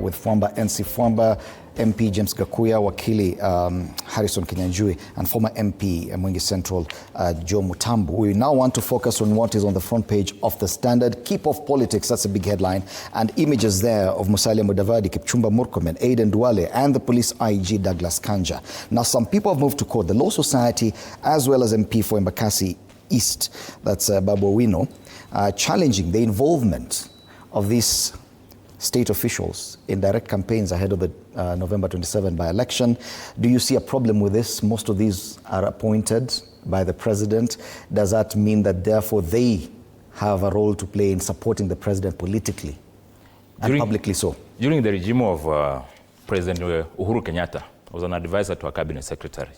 with former NC former MP James Gakuya, wakili Harrison Kinyanjui, and former MP Mwingi Central Joe Mutambu. We now want to focus on what is on the front page of the Standard. Keep off politics, that's a big headline. And images there of Musalia Mudavadi, Kipchumba Murkomen, Aden Duale, and the police IG Douglas Kanja. Now, some people have moved to court. The Law Society, as well as MP for Embakasi East, that's Babu Owino, challenging the involvement of these state officials in direct campaigns ahead of the November 27 by-election. Do you see a problem with this? Most of these are appointed by the president. Does that mean that therefore they have a role to play in supporting the president politically and publicly so? During the regime of President Uhuru Kenyatta, I was an advisor to a cabinet secretary,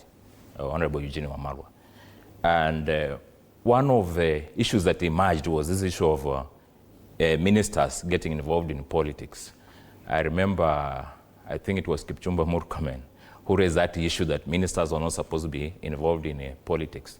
Honorable Eugene Wamalwa. And one of the issues that emerged was this issue of ministers getting involved in politics. I remember, I think it was Kipchumba Murkomen who raised that issue that ministers are not supposed to be involved in politics.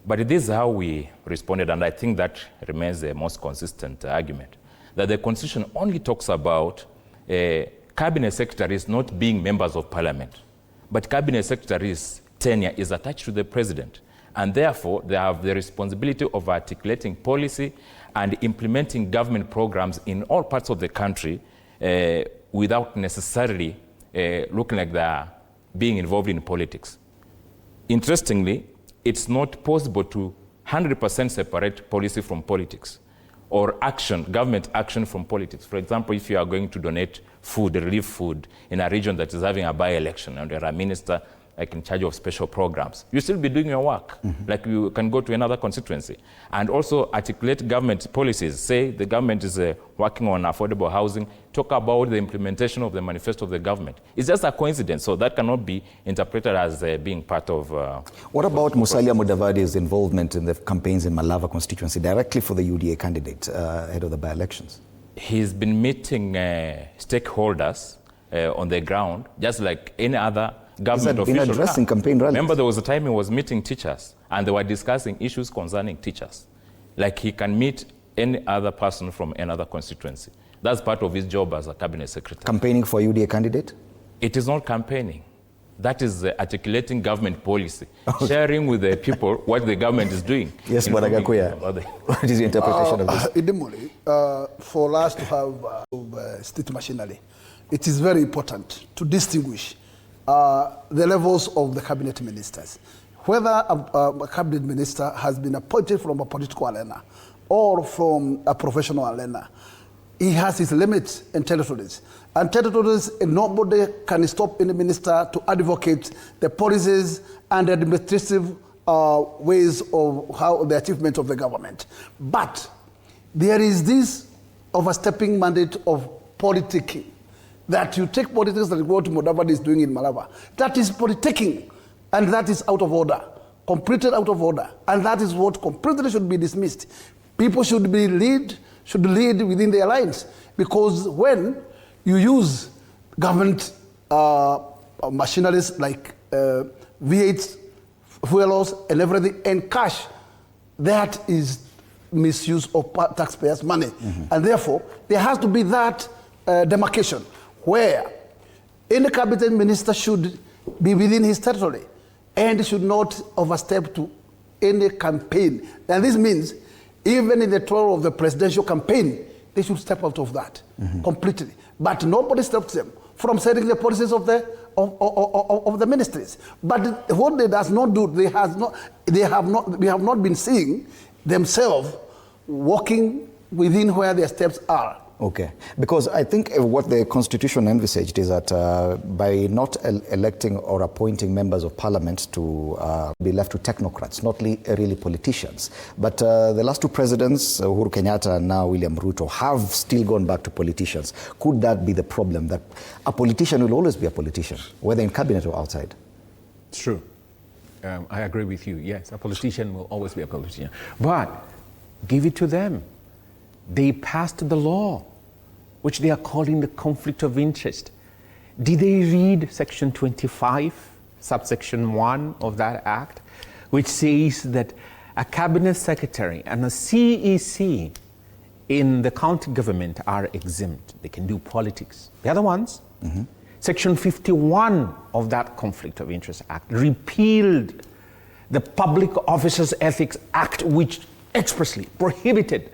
But this is how we responded, and I think that remains the most consistent argument, that the Constitution only talks about cabinet secretaries not being members of parliament, but cabinet secretaries' tenure is attached to the president, and therefore they have the responsibility of articulating policy and implementing government programs in all parts of the country without necessarily looking like they are being involved in politics. Interestingly, it's not possible to 100% separate policy from politics or action, government action from politics. For example, if you are going to donate food, relief food, in a region that is having a by-election and you're a minister like in charge of special programs, you still be doing your work. Like you can go to another constituency and also articulate government policies. Say the government is working on affordable housing, talk about the implementation of the manifesto of the government. It's just a coincidence, so that cannot be interpreted as being part of... what about Musalia Mudavadi's involvement in the campaigns in Malava constituency directly for the UDA candidate ahead of the by-elections? He's been meeting stakeholders on the ground, just like any other government official. Been addressing campaign rallies? Remember, there was a time he was meeting teachers and they were discussing issues concerning teachers. Like he can meet any other person from another constituency. That's part of his job as a cabinet secretary. Campaigning for UDA candidate? It is not campaigning. That is articulating government policy, sharing with the people what the government is doing. Yes, but Gakuya, what is your interpretation of this? Idemoli, for us to have state machinery, it is very important to distinguish the levels of the cabinet ministers. Whether a cabinet minister has been appointed from a political arena or from a professional arena, he has his limits and territories. And territories, nobody can stop any minister to advocate the policies and administrative ways of how the achievement of the government. But there is this overstepping mandate of politicking, that you take politics that what Mudavadi is doing in Malava. That is politicking, and that is out of order, completely out of order, and that is what completely should be dismissed. People should lead within their lines, because when you use government machineries like V8, fuel laws, and everything, and cash, that is misuse of taxpayers' money, and therefore there has to be that demarcation, where any cabinet minister should be within his territory and should not overstep to any campaign. And this means even in the trial of the presidential campaign, they should step out of that completely. But nobody stops them from setting the policies of the ministries. But what they does not do, we have not been seeing themselves walking within where their steps are. Okay, because I think what the Constitution envisaged is that by not electing or appointing members of parliament to be left to technocrats, not really politicians. But the last two presidents, Uhuru Kenyatta and now William Ruto, have still gone back to politicians. Could that be the problem, that a politician will always be a politician, whether in cabinet or outside? It's true. I agree with you. Yes, a politician will always be a politician. But give it to them. They passed the law, which they are calling the conflict of interest. Did they read section 25, subsection 1 of that act, which says that a cabinet secretary and a CEC in the county government are exempt. They can do politics. The other ones, Section 51 of that Conflict of Interest Act repealed the Public Officers Ethics Act, which expressly prohibited.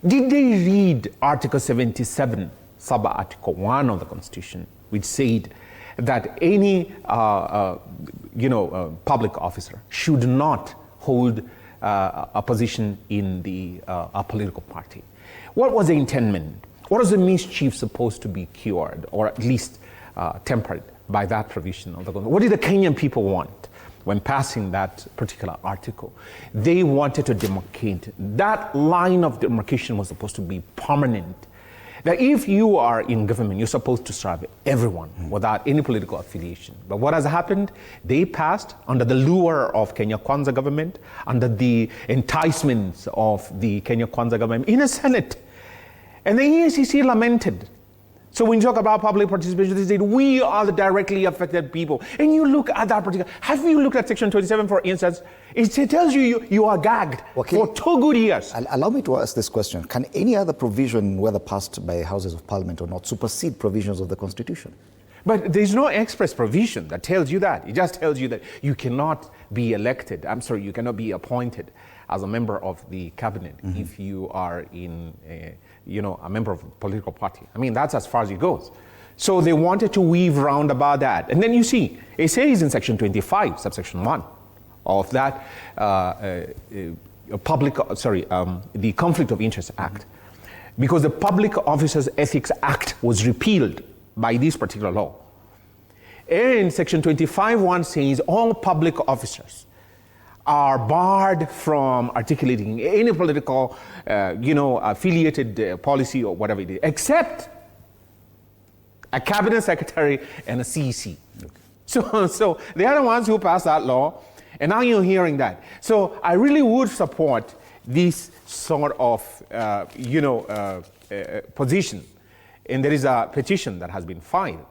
Did they read Article 77, sub-article 1 of the Constitution, which said that any public officer should not hold a position in a political party? What was the intendment? What was the mischief supposed to be cured, or at least tempered by that provision of the Constitution? What did the Kenyan people want when passing that particular article? They wanted to demarcate. That line of demarcation was supposed to be permanent. That if you are in government, you're supposed to serve everyone without any political affiliation. But what has happened? They passed under the lure of Kenya Kwanza government, under the enticements of the Kenya Kwanza government in the Senate. And the EACC lamented. So when you talk about public participation, they said, we are the directly affected people. And you look at that particular, have you looked at Section 27, for instance? It tells you are gagged for 2 good years. Allow me to ask this question. Can any other provision, whether passed by Houses of Parliament or not, supersede provisions of the Constitution? But there's no express provision that tells you that. It just tells you that you cannot be elected. You cannot be appointed as a member of the cabinet if you are in a member of a political party. I mean, that's as far as it goes. So they wanted to weave round about that. And then you see, it says in Section 25, subsection 1 of that the Conflict of Interest Act, because the Public Officers Ethics Act was repealed by this particular law. And Section 25.1 says all public officers are barred from articulating any political, affiliated policy or whatever it is, except a cabinet secretary and a CEC. Okay. So they are the ones who passed that law, and now you're hearing that. So I really would support this sort of, position. And there is a petition that has been filed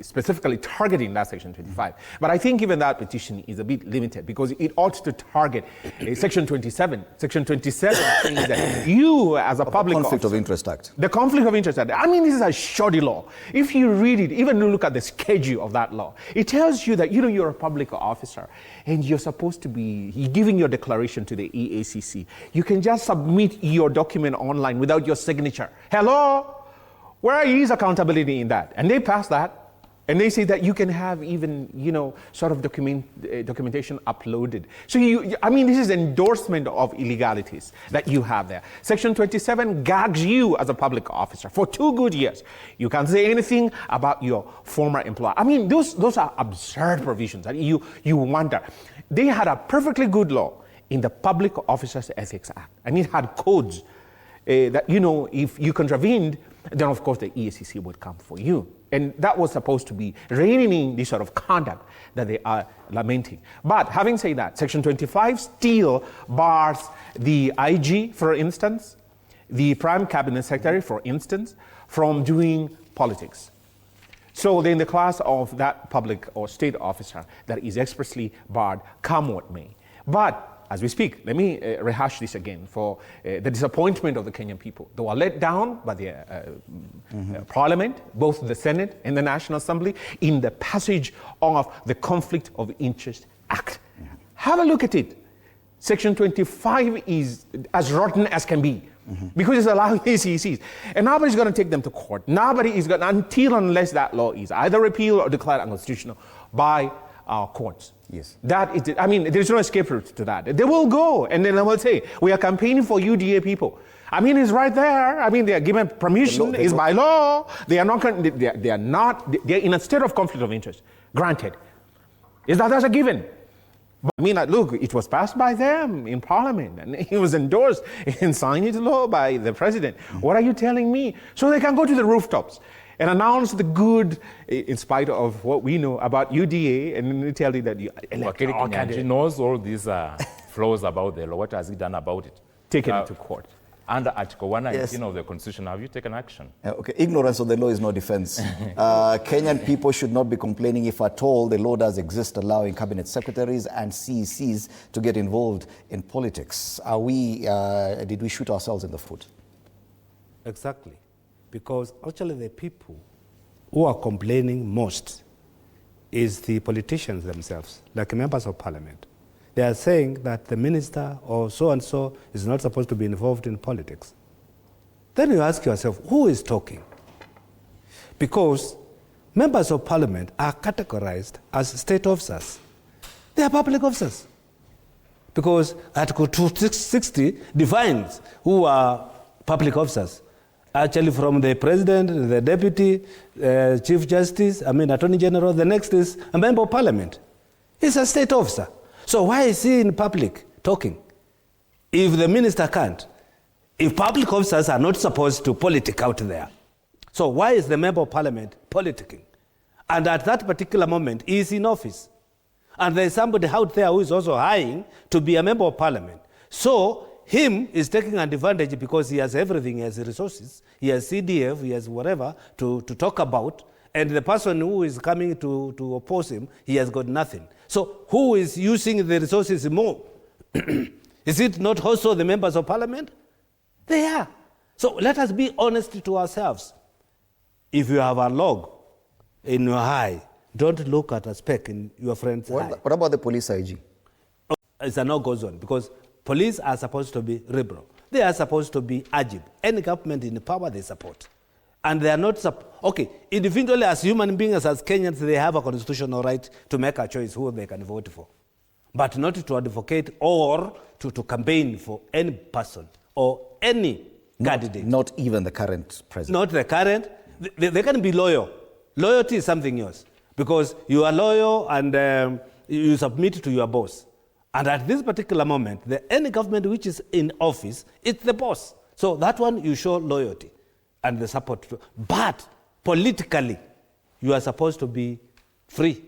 specifically targeting that Section 25. But I think even that petition is a bit limited because it ought to target Section 27. Section 27 says that you as a public Conflict of Interest Act. The Conflict of Interest Act. I mean, this is a shoddy law. If you read it, even look at the schedule of that law, it tells you that you're a public officer and you're supposed to be giving your declaration to the EACC. You can just submit your document online without your signature. Hello? Where is accountability in that? And they passed that, and they say that you can have even, sort of documentation uploaded. So this is endorsement of illegalities that you have there. Section 27 gags you as a public officer for 2 good years. You can't say anything about your former employer. I mean, those are absurd provisions that you wonder. They had a perfectly good law in the Public Officers Ethics Act, and it had codes that, if you contravened, then of course the EACC would come for you. And that was supposed to be reining in this sort of conduct that they are lamenting. But having said that, Section 25 still bars the IG, for instance, the Prime Cabinet Secretary, for instance, from doing politics. So they're in the class of that public or state officer that is expressly barred, come what may. But as we speak, let me rehash this again for the disappointment of the Kenyan people. They were let down by the Parliament, both the Senate and the National Assembly, in the passage of the Conflict of Interest Act. Have a look at it. Section 25 is as rotten as can be because it's allowing ACCs. And nobody's going to take them to court. Nobody is going to, unless that law is either repealed or declared unconstitutional by our courts. Yes. That is, there's no escape route to that. They will go, and then they will say, we are campaigning for UDA people. It's right there. They are given permission. It's by law. They are not. They are not. They are in a state of conflict of interest. Granted, that's a given. But look, it was passed by them in Parliament, and it was endorsed and signed into law by the president. What are you telling me? So they can go to the rooftops and announce the good, in spite of what we know about UDA, and then they tell you that you He knows all these flaws about the law. What has he done about it? Taken it to court. Under Article 119 of the Constitution, have you taken action? Okay, ignorance of the law is no defense. Kenyan people should not be complaining if at all the law does exist allowing cabinet secretaries and CECs to get involved in politics. Did we shoot ourselves in the foot? Exactly. Because actually the people who are complaining most is the politicians themselves, like members of parliament. They are saying that the minister or so-and-so is not supposed to be involved in politics. Then you ask yourself, who is talking? Because members of parliament are categorized as state officers. They are public officers. Because Article 260 defines who are public officers. Actually, from the president, the deputy, chief justice, attorney general, the next is a member of parliament. He's a state officer. So why is he in public talking? If the minister can't, if public officers are not supposed to politic out there, so why is the member of parliament politicking? And at that particular moment, he is in office. And there is somebody out there who is also hiring to be a member of parliament. So him is taking advantage because he has everything, he has resources, he has CDF, he has whatever to talk about, and the person who is coming to oppose him, he has got nothing. So who is using the resources more? Is it not also the members of parliament? They are. So let us be honest to ourselves. If you have a log in your eye, don't look at a speck in your friend's eye. What about the police IG? It's a no-go zone because police are supposed to be liberal. They are supposed to be agile. Any government in power they support. And they are not, okay, individually as human beings, as Kenyans, they have a constitutional right to make a choice who they can vote for. But not to advocate or to campaign for any person or any candidate. Not even the current president. Not the current. They can be loyal. Loyalty is something else. Because you are loyal and you submit to your boss. And at this particular moment, any government which is in office, it's the boss. So that one you show loyalty and the support. But politically, you are supposed to be free.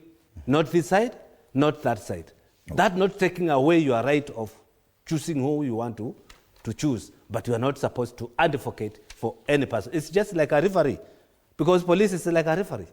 Not this side, not that side. Okay. That not taking away your right of choosing who you want to choose. But you are not supposed to advocate for any person. It's just like a referee. Because police is like a referee.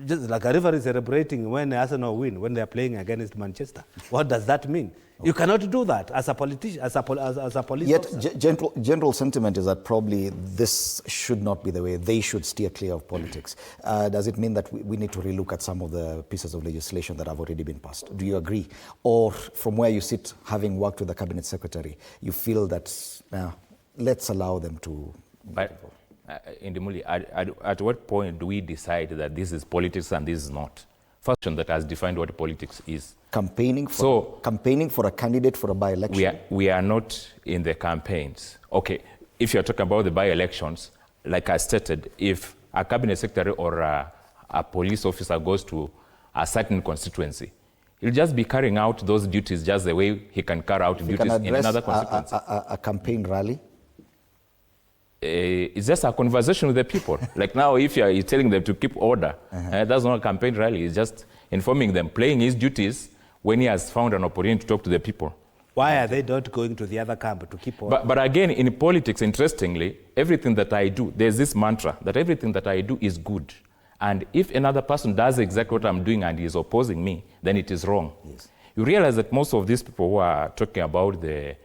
Just like a referee celebrating when Arsenal win, when they are playing against Manchester. What does that mean? Okay. You cannot do that as a politician, as a police Yet, officer. general sentiment is that probably this should not be the way. They should steer clear of politics. Does it mean that we need to relook at some of the pieces of legislation that have already been passed? Do you agree? Or from where you sit, having worked with the cabinet secretary, you feel that let's allow them to... Indimuli, at what point do we decide that this is politics and this is not? First one that has defined what politics is. Campaigning for a candidate for a by-election? We are not in the campaigns. Okay, if you're talking about the by-elections, like I stated, if a cabinet secretary or a police officer goes to a certain constituency, he'll just be carrying out those duties just the way he can carry out duties in another constituency. A campaign rally? It's just a conversation with the people. Like now, if you're telling them to keep order, that's not a campaign rally. It's just informing them, playing his duties when he has found an opportunity to talk to the people. Why are they not going to the other camp to keep order? But again, in politics, interestingly, everything that I do, there's this mantra that everything that I do is good. And if another person does exactly what I'm doing and is opposing me, then it is wrong. Yes. You realize that most of these people who are talking about the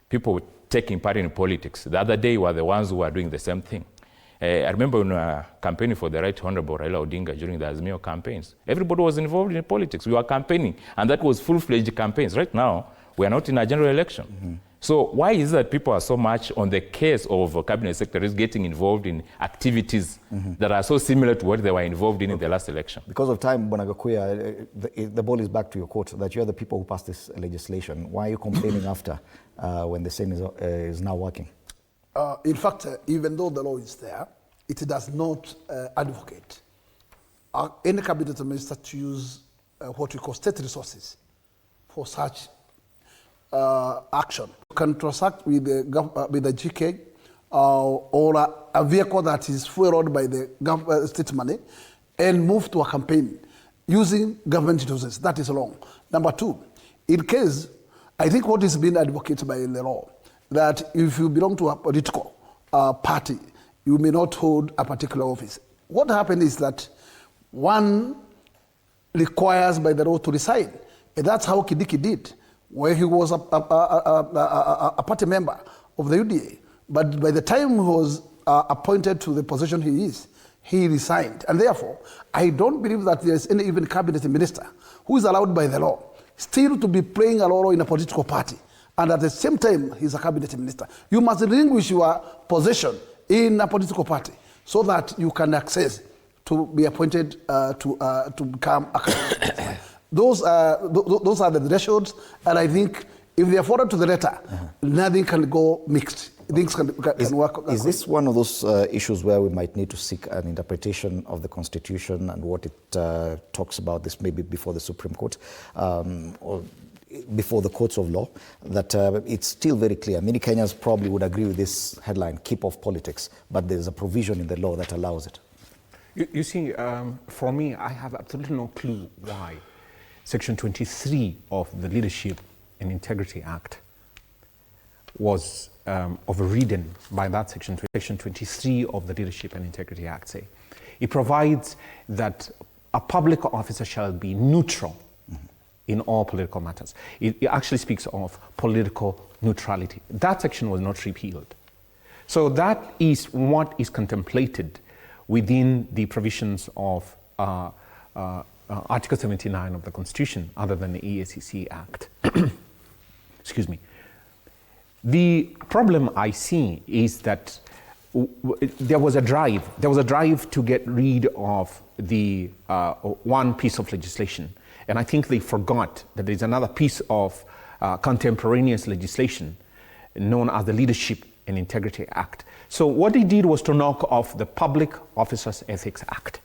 people taking part in politics, the other day were the ones who were doing the same thing. I remember when we were campaigning for the Right Honorable Raila Odinga during the Azimio campaigns. Everybody was involved in politics. We were campaigning, and that was full-fledged campaigns. Right now, we are not in a general election. Mm-hmm. So why is it that people are so much on the case of cabinet secretaries getting involved in activities that are so similar to what they were involved in the last election? Because of time, Bwana Gakuya, the ball is back to your court, that you're the people who passed this legislation. Why are you complaining after when the same is now working? In fact, even though the law is there, it does not advocate any cabinet minister to use what we call state resources for such action. You can transact with the GK or a vehicle that is fueled by the state money and move to a campaign using government resources. That is wrong. Number two, in case, I think what is being advocated by the law, that if you belong to a political party, you may not hold a particular office. What happened is that one requires by the law to resign. And that's how Kidiki did, where he was a party member of the UDA. But by the time he was appointed to the position he is, he resigned. And therefore, I don't believe that there is any even cabinet minister who is allowed by the law still to be playing a role in a political party. And at the same time, he's a cabinet minister. You must relinquish your position in a political party so that you can access to be appointed to become a cabinet minister. Those are the thresholds, and I think if they are followed to the letter, nothing can go mixed. Things can work. Is this one of those issues where we might need to seek an interpretation of the Constitution and what it talks about, this maybe before the Supreme Court or before the courts of law, that it's still very clear? Many Kenyans probably would agree with this headline, keep off politics, but there's a provision in the law that allows it. You see, for me, I have absolutely no clue why Section 23 of the Leadership and Integrity Act was overridden by that section 23 of the Leadership and Integrity Act. Say, it provides that a public officer shall be neutral in all political matters. It actually speaks of political neutrality. That section was not repealed. So that is what is contemplated within the provisions of Article 79 of the Constitution, other than the EACC Act. Excuse me. The problem I see is that there was a drive to get rid of the one piece of legislation. And I think they forgot that there's another piece of contemporaneous legislation known as the Leadership and Integrity Act. So what they did was to knock off the Public Officers Ethics Act,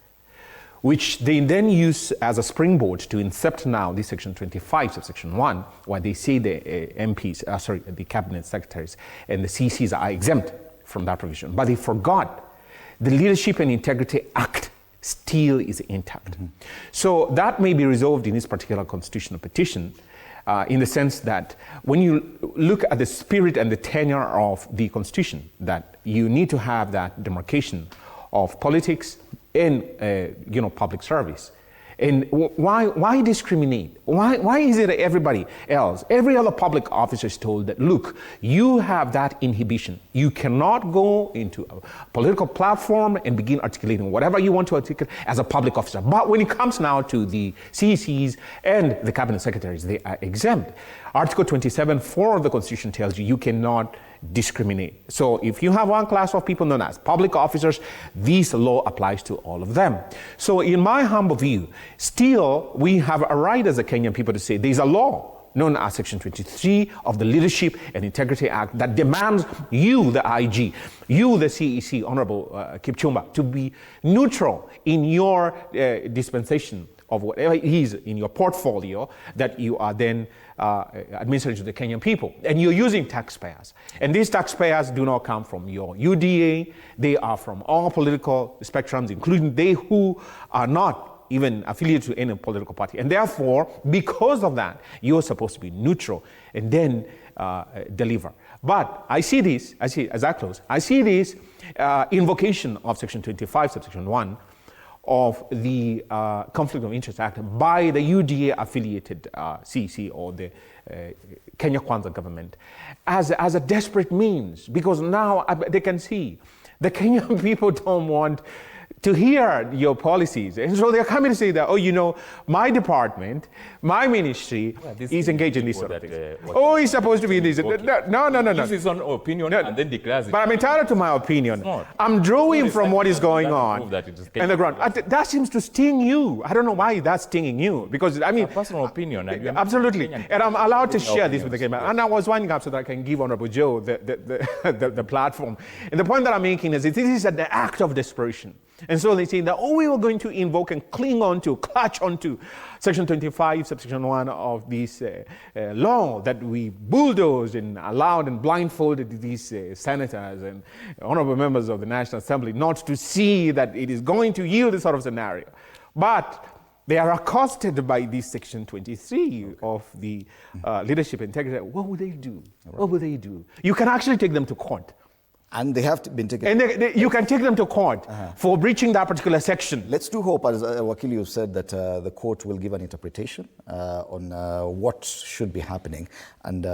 which they then use as a springboard to incept now this Section 25, subsection 1, where they say the MPs, the cabinet secretaries and the CCs are exempt from that provision. But they forgot the Leadership and Integrity Act still is intact. So that may be resolved in this particular constitutional petition in the sense that when you look at the spirit and the tenor of the Constitution, that you need to have that demarcation of politics and public service. And why discriminate? Why is it that everybody else, every other public officer is told that, look, you have that inhibition. You cannot go into a political platform and begin articulating whatever you want to articulate as a public officer. But when it comes now to the CECs and the cabinet secretaries, they are exempt. Article 27(4) of the Constitution tells you cannot discriminate. So if you have one class of people known as public officers, this law applies to all of them. So in my humble view, still we have a right as a Kenyan people to say there's a law known as Section 23 of the Leadership and Integrity Act that demands you, the IG, you, the CEC, Honorable Kipchumba, to be neutral in your dispensation of whatever it is in your portfolio that you are then administering to the Kenyan people. And you're using taxpayers. And these taxpayers do not come from your UDA. They are from all political spectrums, including they who are not even affiliated to any political party. And therefore, because of that, you're supposed to be neutral and then deliver. But I see this, as I close, I see this invocation of Section 25, subsection 1, of the Conflict of Interest Act by the UDA-affiliated CEC or the Kenya Kwanza government as a desperate means, because now they can see the Kenyan people don't want to hear your policies. And so they're coming to say that, my department, my ministry is engaged in this sort of thing. It's supposed to be this. Okay. No. This is an opinion and then declares it. But I'm entitled to my opinion. I'm drawing from what is going on in the ground. That seems to sting you. I don't know why that's stinging you. Because, a personal opinion. Absolutely. And I'm allowed to share this with the Kenyan. And I was winding up so that I can give Honorable Joe the platform. And the point that I'm making is that this is an act of desperation. And so they say that, we were going to invoke and clutch onto Section 25, subsection 1 of this law that we bulldozed and allowed and blindfolded these senators and honorable members of the National Assembly not to see that it is going to yield this sort of scenario. But they are accosted by this Section 23 of the Leadership and Integrity. What will they do? Right. What will they do? You can actually take them to court. And they have been taken. And you can take them to court for breaching that particular section. Let's do hope, as Wakili, you said, that the court will give an interpretation on what should be happening. And